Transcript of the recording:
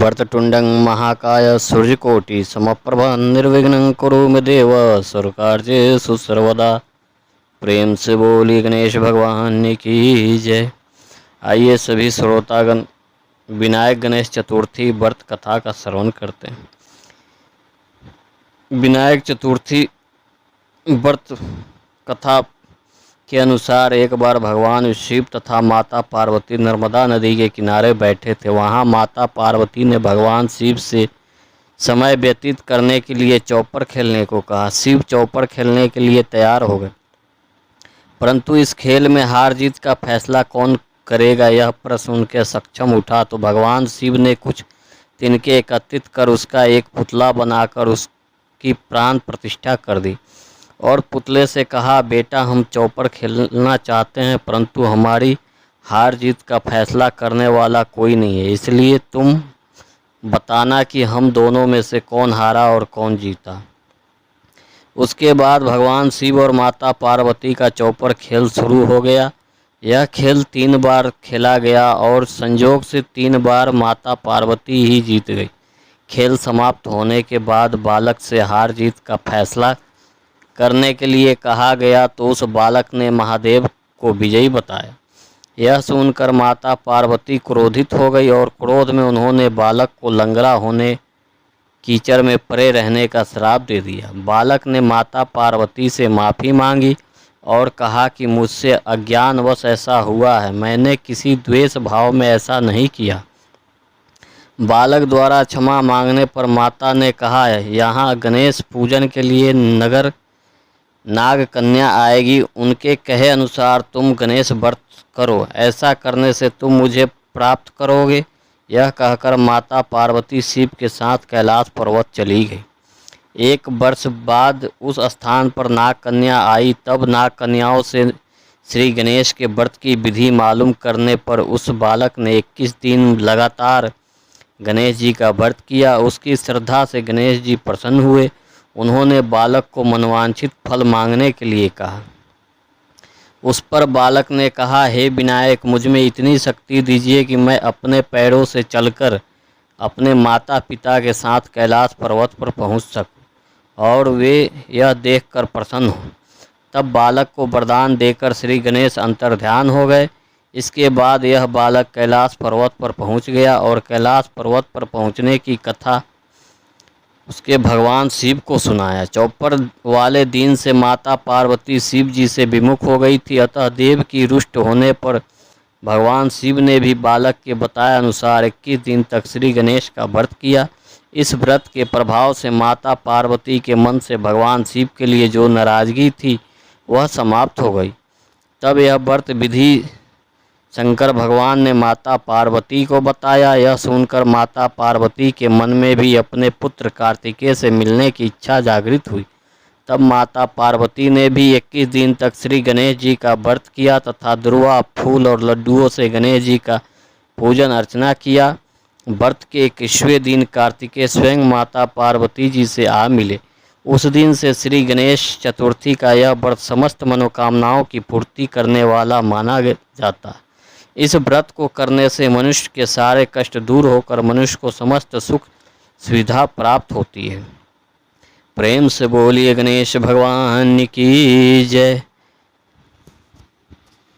वक्रतुंडं महाकाय सूर्यकोटि समप्रभ निर्विघ्नं कुरु मे देव सर्वकार्येषु सर्वदा। प्रेम से बोली गणेश भगवान की जय। आइए सभी श्रोतागण विनायक गणेश चतुर्थी व्रत कथा का श्रवण करते हैं। विनायक चतुर्थी व्रत कथा के अनुसार एक बार भगवान शिव तथा माता पार्वती नर्मदा नदी के किनारे बैठे थे। वहाँ माता पार्वती ने भगवान शिव से समय व्यतीत करने के लिए चौपर खेलने को कहा। शिव चौपर खेलने के लिए तैयार हो गए, परंतु इस खेल में हार जीत का फैसला कौन करेगा, यह प्रश्न उनके सक्षम उठा। तो भगवान शिव ने कुछ तिनके एकत्रित कर उसका एक पुतला बनाकर उसकी प्राण प्रतिष्ठा कर दी और पुतले से कहा, बेटा हम चौपर खेलना चाहते हैं, परंतु हमारी हार जीत का फैसला करने वाला कोई नहीं है, इसलिए तुम बताना कि हम दोनों में से कौन हारा और कौन जीता। उसके बाद भगवान शिव और माता पार्वती का चौपर खेल शुरू हो गया। यह खेल 3 बार खेला गया और संयोग से 3 बार माता पार्वती ही जीत गई। खेल समाप्त होने के बाद बालक से हार जीत का फैसला करने के लिए कहा गया, तो उस बालक ने महादेव को विजयी बताया। यह सुनकर माता पार्वती क्रोधित हो गई और क्रोध में उन्होंने बालक को लंगड़ा होने, कीचड़ में पड़े रहने का श्राप दे दिया। बालक ने माता पार्वती से माफ़ी मांगी और कहा कि मुझसे अज्ञानवश ऐसा हुआ है, मैंने किसी द्वेष भाव में ऐसा नहीं किया। बालक द्वारा क्षमा मांगने पर माता ने कहा, यहाँ गणेश पूजन के लिए नगर नाग कन्या आएगी, उनके कहे अनुसार तुम गणेश व्रत करो, ऐसा करने से तुम मुझे प्राप्त करोगे। यह कहकर माता पार्वती शिव के साथ कैलाश पर्वत चली गई। 1 वर्ष बाद उस स्थान पर नाग कन्या आई। तब नाग कन्याओं से श्री गणेश के व्रत की विधि मालूम करने पर उस बालक ने 21 दिन लगातार गणेश जी का व्रत किया। उसकी श्रद्धा से गणेश जी प्रसन्न हुए। उन्होंने बालक को मनवांछित फल मांगने के लिए कहा। उस पर बालक ने कहा, हे विनायक, मुझ में इतनी शक्ति दीजिए कि मैं अपने पैरों से चलकर अपने माता पिता के साथ कैलाश पर्वत पर पहुंच सकूं और वे यह देखकर प्रसन्न हों। तब बालक को वरदान देकर श्री गणेश अंतर्ध्यान हो गए। इसके बाद यह बालक कैलाश पर्वत पर पहुंच गया और कैलाश पर्वत पर पहुंचने की कथा उसके भगवान शिव को सुनाया। चौपर वाले दिन से माता पार्वती शिव जी से विमुख हो गई थी, अतः देव की रुष्ट होने पर भगवान शिव ने भी बालक के बताए अनुसार 21 दिन तक श्री गणेश का व्रत किया। इस व्रत के प्रभाव से माता पार्वती के मन से भगवान शिव के लिए जो नाराजगी थी वह समाप्त हो गई। तब यह व्रत विधि शंकर भगवान ने माता पार्वती को बताया। यह सुनकर माता पार्वती के मन में भी अपने पुत्र कार्तिकेय से मिलने की इच्छा जागृत हुई। तब माता पार्वती ने भी 21 दिन तक श्री गणेश जी का व्रत किया तथा दुर्वा, फूल और लड्डुओं से गणेश जी का पूजन अर्चना किया। व्रत के 21वें दिन कार्तिकेय स्वयं माता पार्वती जी से आ मिले। उस दिन से श्री गणेश चतुर्थी का यह व्रत समस्त मनोकामनाओं की पूर्ति करने वाला माना जाता है। इस व्रत को करने से मनुष्य के सारे कष्ट दूर होकर मनुष्य को समस्त सुख सुविधा प्राप्त होती है। प्रेम से बोलिए गणेश भगवान की जय।